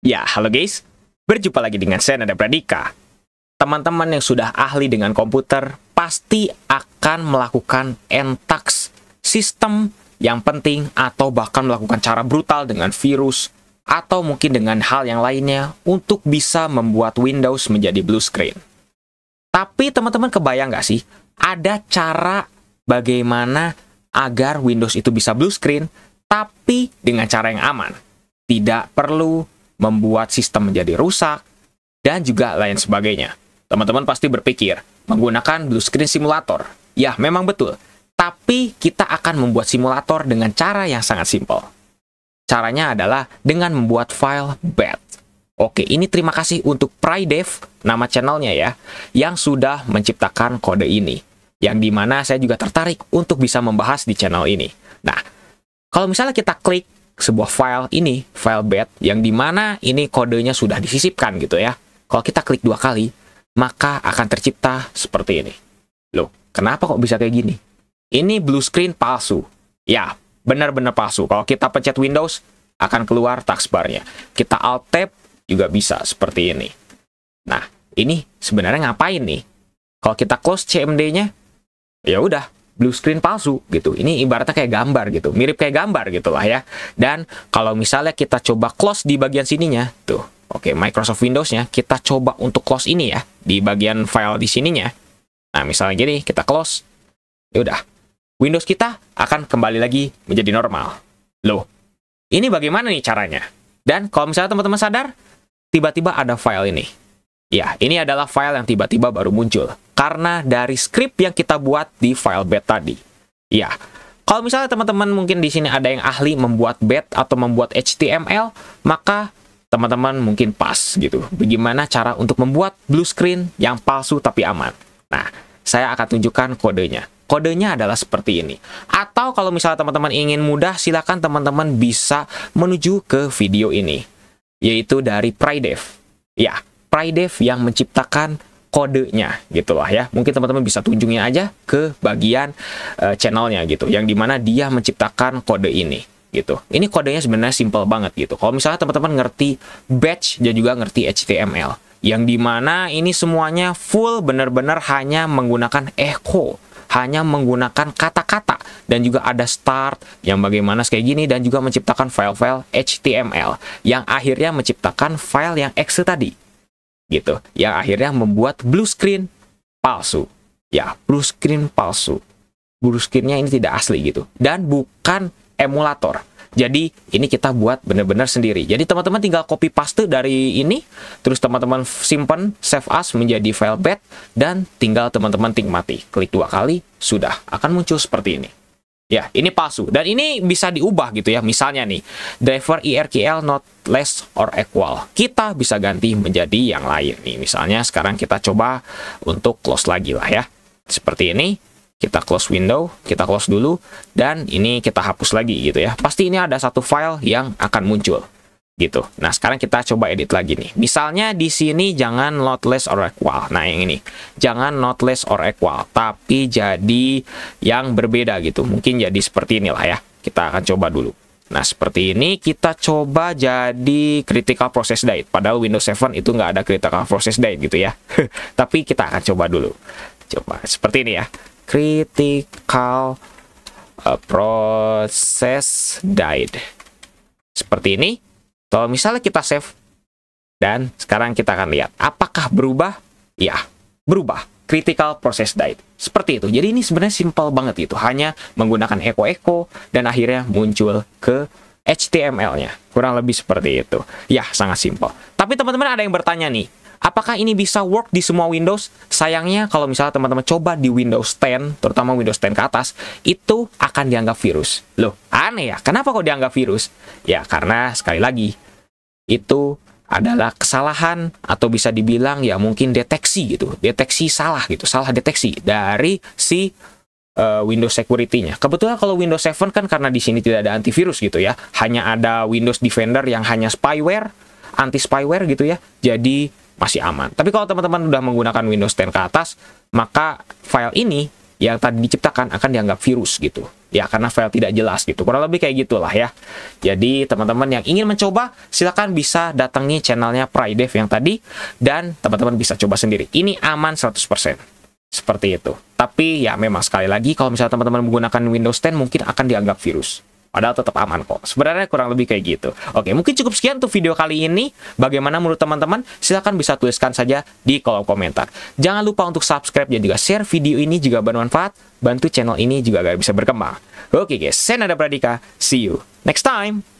Ya, halo guys. Berjumpa lagi dengan saya Nada Pradika. Teman-teman yang sudah ahli dengan komputer pasti akan melakukan entaks sistem yang penting atau bahkan melakukan cara brutal dengan virus atau mungkin dengan hal yang lainnya untuk bisa membuat Windows menjadi blue screen. Tapi teman-teman kebayang nggak sih, ada cara bagaimana agar Windows itu bisa blue screen tapi dengan cara yang aman. Tidak perlu membuat sistem menjadi rusak, dan juga lain sebagainya. Teman-teman pasti berpikir, menggunakan blue screen simulator. Ya, memang betul. Tapi kita akan membuat simulator dengan cara yang sangat simpel. Caranya adalah dengan membuat file bat. Oke, ini terima kasih untuk Prydev, nama channelnya ya, yang sudah menciptakan kode ini. Yang dimana saya juga tertarik untuk bisa membahas di channel ini. Nah, kalau misalnya kita klik sebuah file ini, file bat, yang dimana ini kodenya sudah disisipkan gitu ya. Kalau kita klik 2 kali, maka akan tercipta seperti ini. Loh, kenapa kok bisa kayak gini? Ini blue screen palsu. Ya, benar-benar palsu. Kalau kita pencet Windows, akan keluar taskbarnya. Kita Alt Tab juga bisa seperti ini. Nah, ini sebenarnya ngapain nih? Kalau kita close CMD-nya, ya udah, blue screen palsu gitu. Ini ibaratnya kayak gambar gitu, mirip kayak gambar gitulah ya. Dan kalau misalnya kita coba close di bagian sininya, tuh, oke, Microsoft Windows-nya, kita coba untuk close ini ya, di bagian file di sininya. Nah, misalnya gini, kita close, ya udah, Windows kita akan kembali lagi menjadi normal. Loh, ini bagaimana nih caranya? Dan kalau misalnya teman-teman sadar, tiba-tiba ada file ini. Ya, ini adalah file yang tiba-tiba baru muncul karena dari script yang kita buat di file bat tadi. Ya, kalau misalnya teman-teman mungkin di sini ada yang ahli membuat bat atau membuat HTML, maka teman-teman mungkin pas gitu. Bagaimana cara untuk membuat blue screen yang palsu tapi aman? Nah, saya akan tunjukkan kodenya. Kodenya adalah seperti ini. Atau kalau misalnya teman-teman ingin mudah, silakan teman-teman bisa menuju ke video ini, yaitu dari Prydev. Ya, Prydev yang menciptakan kodenya gitulah ya. Mungkin teman-teman bisa tunjuknya aja ke bagian channelnya gitu, yang dimana dia menciptakan kode ini gitu. Ini kodenya sebenarnya simple banget gitu. Kalau misalnya teman-teman ngerti batch dan juga ngerti HTML, yang dimana ini semuanya full benar-benar hanya menggunakan echo, hanya menggunakan kata-kata, dan juga ada start yang bagaimana kayak gini, dan juga menciptakan file-file HTML yang akhirnya menciptakan file yang exe tadi gitu, yang akhirnya membuat blue screen palsu. Ya, blue screen palsu. Blue screen-nya ini tidak asli gitu, dan bukan emulator. Jadi ini kita buat benar-benar sendiri. Jadi teman-teman tinggal copy paste dari ini, terus teman-teman simpan save as menjadi file bat, dan tinggal teman-teman nikmati. Klik 2 kali, sudah akan muncul seperti ini. Ya, ini palsu. Dan ini bisa diubah gitu ya. Misalnya nih, driver IRQL not less or equal. Kita bisa ganti menjadi yang lain nih. Misalnya sekarang kita coba untuk close lagi lah ya. Seperti ini. Kita close window, kita close dulu, dan ini kita hapus lagi gitu ya. Pasti ini ada satu file yang akan muncul gitu. Nah, sekarang kita coba edit lagi nih. Misalnya di sini jangan not less or equal. Nah, yang ini jangan not less or equal, tapi jadi yang berbeda gitu. Mungkin jadi seperti inilah ya. Kita akan coba dulu. Nah, seperti ini kita coba jadi critical process date. Padahal Windows 7 itu nggak ada critical process date gitu ya. Tapi kita akan coba dulu. Coba seperti ini ya. Critical process died. Seperti ini. Kalau misalnya kita save, dan sekarang kita akan lihat apakah berubah. Ya, berubah. Critical process died. Seperti itu. Jadi ini sebenarnya simple banget gitu. Hanya menggunakan echo dan akhirnya muncul ke HTML-nya. Kurang lebih seperti itu. Ya, sangat simple. Tapi teman-teman ada yang bertanya nih, apakah ini bisa work di semua Windows? Sayangnya kalau misalnya teman-teman coba di Windows 10, terutama Windows 10 ke atas, itu akan dianggap virus. Loh, aneh ya? Kenapa kok dianggap virus? Ya, karena sekali lagi, itu adalah kesalahan atau bisa dibilang ya mungkin deteksi gitu. Deteksi salah gitu, salah deteksi dari si Windows security-nya. Kebetulan kalau Windows 7 kan karena di sini tidak ada antivirus gitu ya. Hanya ada Windows Defender yang hanya spyware, anti-spyware gitu ya. Jadi masih aman. Tapi kalau teman-teman udah menggunakan Windows 10 ke atas, maka file ini yang tadi diciptakan akan dianggap virus gitu. ya karena file tidak jelas gitu. Kurang lebih kayak gitulah ya. Jadi teman-teman yang ingin mencoba, silakan bisa datangi channelnya Prydev yang tadi, dan teman-teman bisa coba sendiri. Ini aman 100%. Seperti itu. Tapi ya memang sekali lagi, kalau misalnya teman-teman menggunakan Windows 10 mungkin akan dianggap virus. Padahal tetap aman kok. Sebenarnya kurang lebih kayak gitu. Oke, mungkin cukup sekian untuk video kali ini. Bagaimana menurut teman-teman? Silahkan bisa tuliskan saja di kolom komentar. Jangan lupa untuk subscribe dan juga share video ini jika bermanfaat. Bantu channel ini juga agar bisa berkembang. Oke guys, saya Nada Pradika. See you next time.